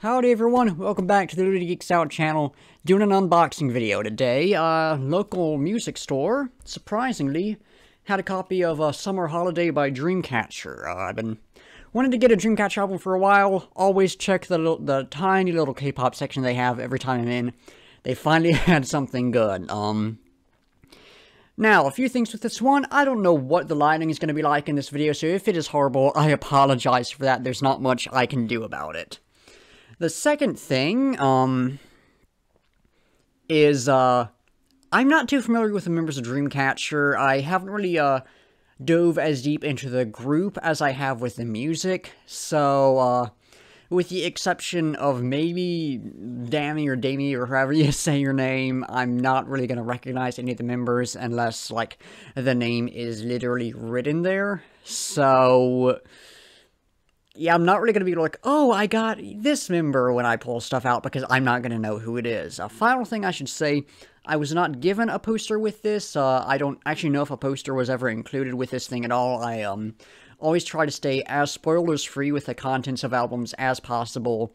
Howdy everyone, welcome back to the Literally Geeks Out channel, doing an unboxing video today. Local music store, surprisingly, had a copy of Summer Holiday by Dreamcatcher. I've been wanting to get a Dreamcatcher album for a while, always check the tiny little K-pop section they have every time I'm in. They finally had something good. Now, a few things with this one. I don't know what the lighting is going to be like in this video, so if it is horrible, I apologize for that. There's not much I can do about it. The second thing, is, I'm not too familiar with the members of Dreamcatcher. I haven't really, dove as deep into the group as I have with the music, so, with the exception of maybe Dammy or Damie or however you say your name, I'm not really going to recognize any of the members unless, like, the name is literally written there, so yeah, I'm not really going to be like, oh, I got this member when I pull stuff out, because I'm not going to know who it is. A final thing I should say, I was not given a poster with this. I don't actually know if a poster was ever included with this thing at all. I always try to stay as spoilers-free with the contents of albums as possible.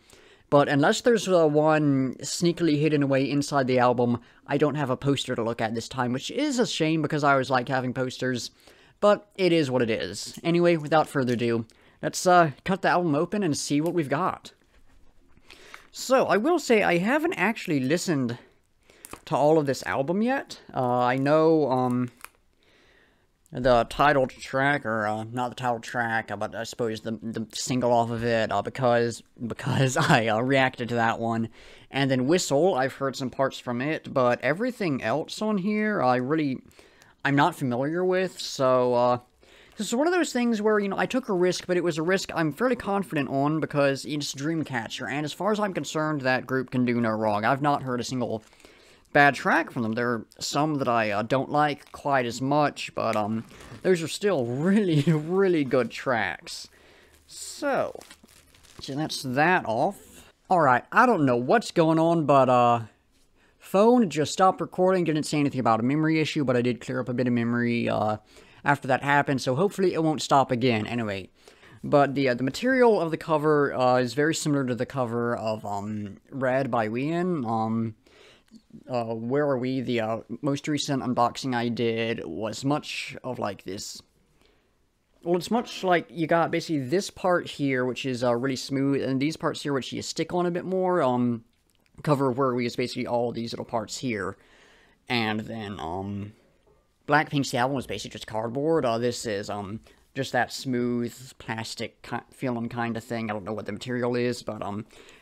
But unless there's one sneakily hidden away inside the album, I don't have a poster to look at this time, which is a shame because I always like having posters. But it is what it is. Anyway, without further ado, let's cut the album open and see what we've got. So, I will say I haven't actually listened to all of this album yet. I know the title track, or not the title track, but I suppose the single off of it, because I reacted to that one. And then Whistle, I've heard some parts from it, but everything else on here, I'm not familiar with, so this is one of those things where, you know, I took a risk, but it was a risk I'm fairly confident on because it's Dreamcatcher, and as far as I'm concerned, that group can do no wrong. I've not heard a single bad track from them. There are some that I don't like quite as much, but those are still really, really good tracks. So that's that off. Alright, I don't know what's going on, but phone just stopped recording, didn't say anything about a memory issue, but I did clear up a bit of memory, after that happened, so hopefully it won't stop again. Anyway, but the material of the cover is very similar to the cover of Red by Wien. Where Are We? The most recent unboxing I did was much of like this. Well, it's much like you got basically this part here, which is really smooth, and these parts here, which you stick on a bit more. Cover of Where Are We is basically all these little parts here, and then Blackpink's album was basically just cardboard. This is, just that smooth, plastic feeling kind of thing. I don't know what the material is, but,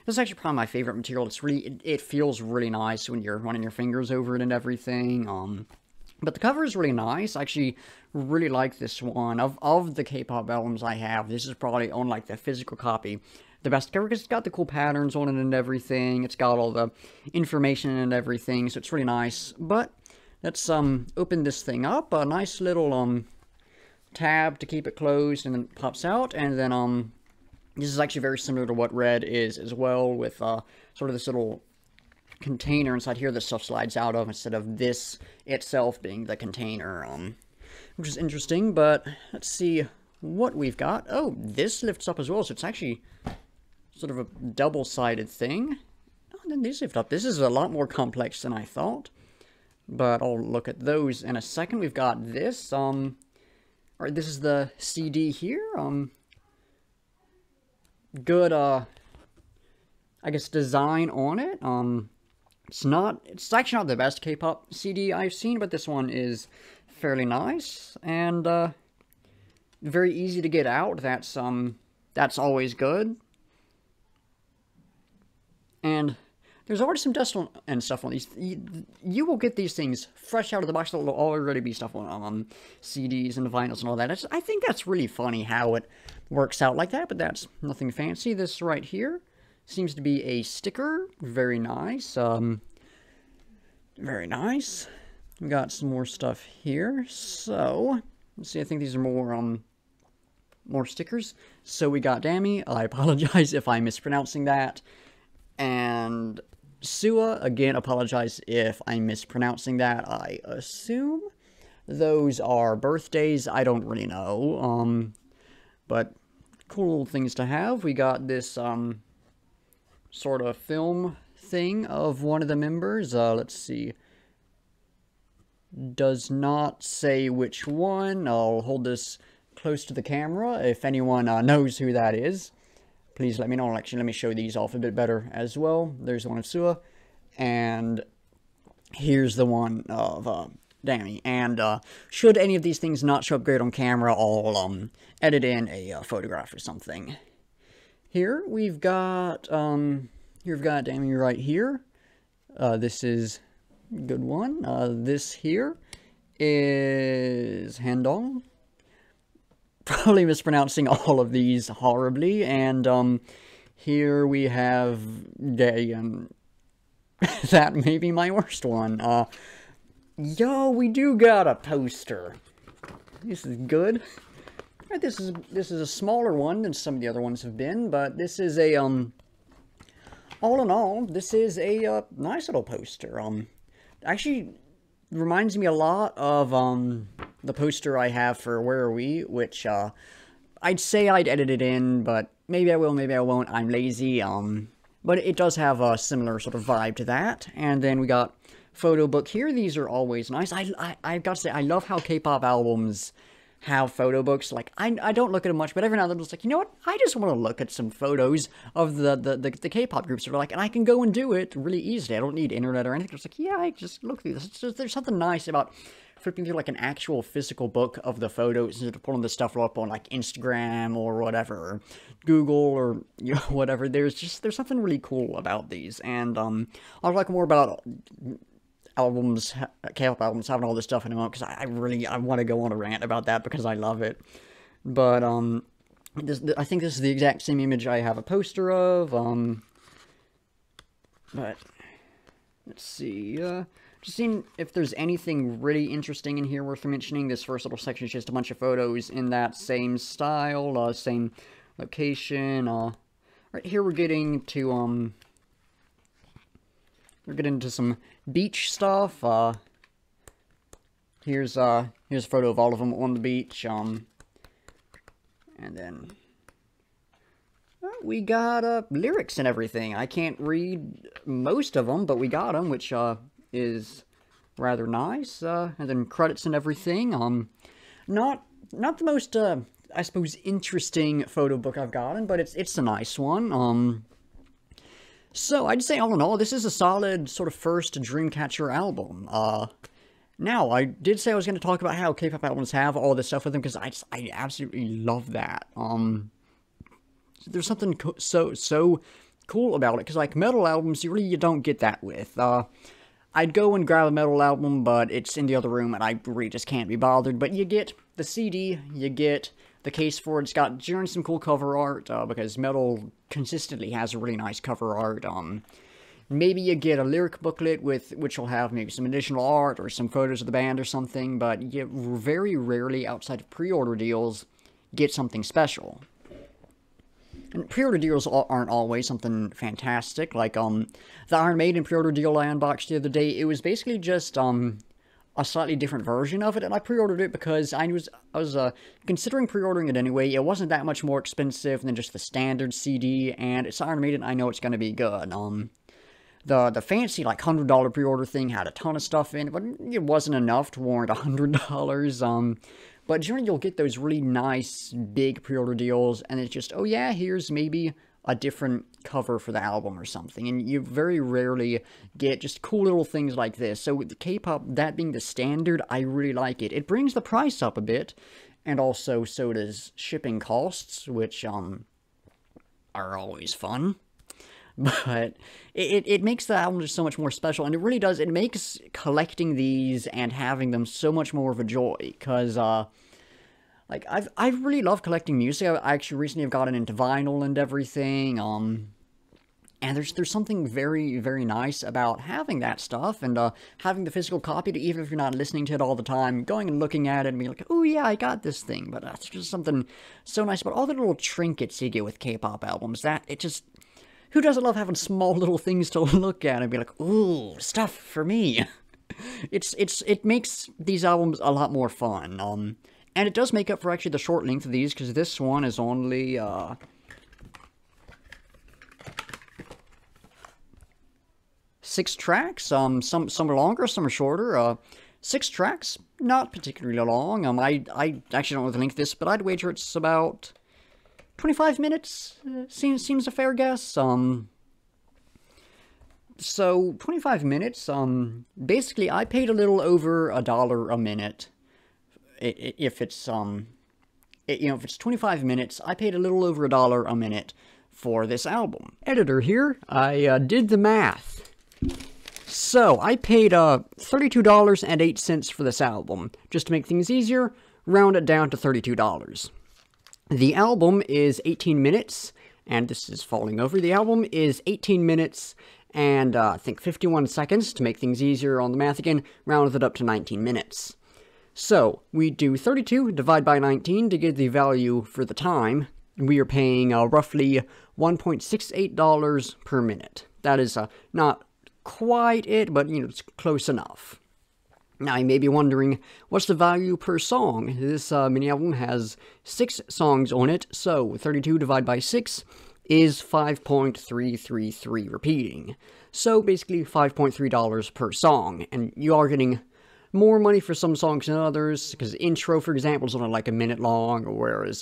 this is actually probably my favorite material. It's really, it feels really nice when you're running your fingers over it and everything. But the cover is really nice. I actually really like this one. Of the K-pop albums I have, this is probably on, like, the physical copy the best cover, because it's got the cool patterns on it and everything. It's got all the information and everything, so it's really nice. But let's open this thing up. A nice little tab to keep it closed, and then it pops out. And then this is actually very similar to what Red is as well, with sort of this little container inside here that stuff slides out of, instead of this itself being the container, which is interesting. But let's see what we've got. Oh, this lifts up as well, so it's actually sort of a double-sided thing. Oh, and then these lift up. This is a lot more complex than I thought. But I'll look at those in a second. We've got this, alright, this is the CD here, good, I guess, design on it. It's actually not the best K-pop CD I've seen, but this one is fairly nice, and, very easy to get out. That's always good. And there's already some dust on and stuff on these. You will get these things fresh out of the box. There'll already be stuff on CDs and vinyls and all that. I think that's really funny how it works out like that, but that's nothing fancy. This right here seems to be a sticker. Very nice. Very nice. We got some more stuff here. So, let's see. I think these are more stickers. So we got Dammy. I apologize if I'm mispronouncing that. And Sua, again, apologize if I'm mispronouncing that. I assume those are birthdays. I don't really know. But cool things to have. We got this sort of film thing of one of the members. Let's see. Does not say which one. I'll hold this close to the camera. If anyone knows who that is, please let me know. Actually, let me show these off a bit better as well. There's the one of Sua, and here's the one of Danny. And should any of these things not show up great on camera, I'll edit in a photograph or something. Here we've got Danny right here. This is a good one. This here is Handong. Probably mispronouncing all of these horribly. And here we have Day, and that may be my worst one. Yo, we do got a poster. This is good. Right, this is a smaller one than some of the other ones have been, but this is a all in all, this is a nice little poster. Actually reminds me a lot of the poster I have for Where Are We, which I'd say I'd edit it in, but maybe I will, maybe I won't. I'm lazy. But it does have a similar sort of vibe to that. And then we got photo book here. These are always nice. I've got to say, I love how K-pop albums have photo books. Like, I don't look at them much, but every now and then I'm just like, you know what? I just want to look at some photos of the K-pop groups that are like, and I can go and do it really easily. I don't need internet or anything. It's like, yeah, I just look through this. There's something nice about flipping through like an actual physical book of the photos instead of pulling the stuff up on like Instagram or whatever, or Google or whatever. There's something really cool about these, and I'll talk more about albums, K-pop albums, having all this stuff in a moment, because I want to go on a rant about that because I love it. But I think this is the exact same image I have a poster of. But let's see. Just seeing if there's anything really interesting in here worth mentioning. This first little section is just a bunch of photos in that same style, same location. Right here we're getting to some beach stuff. Here's a photo of all of them on the beach. And then we got lyrics and everything. I can't read most of them, but we got them, which is rather nice. And then credits and everything. Not the most I suppose interesting photo book I've gotten, but it's a nice one. So I'd say all in all, this is a solid sort of first Dreamcatcher album. Now, I did say I was going to talk about how K-pop albums have all this stuff with them, because I absolutely love that. There's something so cool about it, because like metal albums, you don't get that with. I'd go and grab a metal album, but it's in the other room, and I really just can't be bothered. But you get the CD, you get the case for it. It's got generally some cool cover art, because metal consistently has a really nice cover art. Maybe you get a lyric booklet which will have maybe some additional art or some photos of the band or something, but you very rarely, outside of pre-order deals, get something special. And pre-order deals aren't always something fantastic. Like, the Iron Maiden pre-order deal I unboxed the other day, it was basically just, a slightly different version of it, and I pre-ordered it because I was considering pre-ordering it anyway. It wasn't that much more expensive than just the standard CD, and it's Iron Maiden, I know it's gonna be good. The fancy, like, $100 pre-order thing had a ton of stuff in it, but it wasn't enough to warrant $100. But generally you'll get those really nice, big pre-order deals, and it's just, oh yeah, here's maybe a different cover for the album or something, and you very rarely get just cool little things like this. So with the K-pop, that being the standard, I really like it. It brings the price up a bit, and also so does shipping costs, which are always fun. But it makes the album just so much more special, and it really does. It makes collecting these and having them so much more of a joy, because like, I really love collecting music. I actually recently have gotten into vinyl and everything, and there's something very, very nice about having that stuff, and having the physical copy, to, even if you're not listening to it all the time, going and looking at it and being like, oh yeah, I got this thing. But that's just something so nice about all the little trinkets you get with K-pop albums, that it just... Who doesn't love having small little things to look at and be like, ooh, stuff for me? It makes these albums a lot more fun, and it does make up for actually the short length of these, because this one is only, 6 tracks. Some are longer, some are shorter. 6 tracks, not particularly long. I actually don't know the length of this, but I'd wager it's about 25 minutes. Seems a fair guess. So 25 minutes. Basically, I paid a little over $1 a minute. If it's if it's 25 minutes, I paid a little over $1 a minute for this album. Editor here, I did the math. So, I paid $32.08 for this album. Just to make things easier, round it down to $32. The album is 18 minutes, and this is falling over. The album is 18 minutes and I think 51 seconds. To make things easier on the math again, round it up to 19 minutes. So, we do 32 divided by 19 to get the value for the time. We are paying roughly $1.68 per minute. That is not quite it, but, it's close enough. Now, you may be wondering, what's the value per song? This mini-album has 6 songs on it, so 32 divided by 6 is 5.333 repeating. So, basically, $5.3 per song, and you are getting more money for some songs than others, because intro, for example, is only like a minute long, whereas,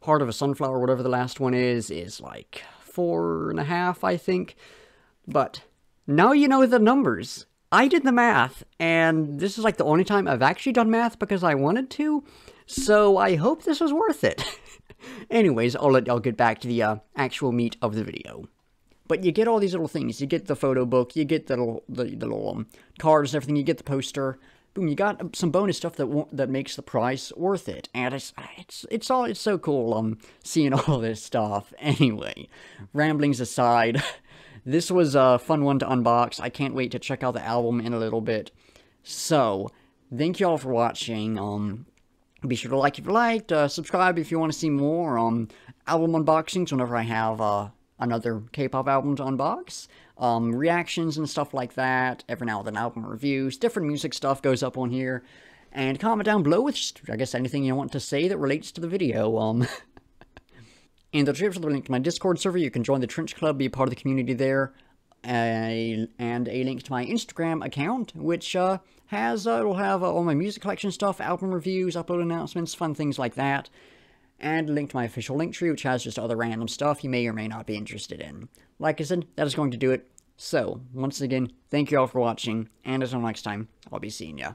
Heart of a Sunflower, whatever the last one is like 4.5, I think. But now you know the numbers. I did the math, and this is like the only time I've actually done math because I wanted to, so I hope this was worth it. Anyways, I'll get back to the actual meat of the video. But you get all these little things. You get the photo book, you get the little cards and everything, you get the poster. Boom, you got some bonus stuff that makes the price worth it, and it's so cool seeing all this stuff. Anyway, ramblings aside, this was a fun one to unbox. I can't wait to check out the album in a little bit. So, thank you all for watching. Be sure to like if you liked, subscribe if you want to see more album unboxings whenever I have another K-pop album to unbox. Reactions and stuff like that. Every now and then album reviews. Different music stuff goes up on here. And comment down below with, I guess, anything you want to say that relates to the video. In the description, there's a link to my Discord server. You can join the Trench Club, be a part of the community there. And a link to my Instagram account, which it'll have all my music collection stuff, album reviews, upload announcements, fun things like that. And a link to my official link tree, which has just other random stuff you may or may not be interested in. Like I said, that is going to do it. So, once again, thank you all for watching, and until next time, I'll be seeing ya.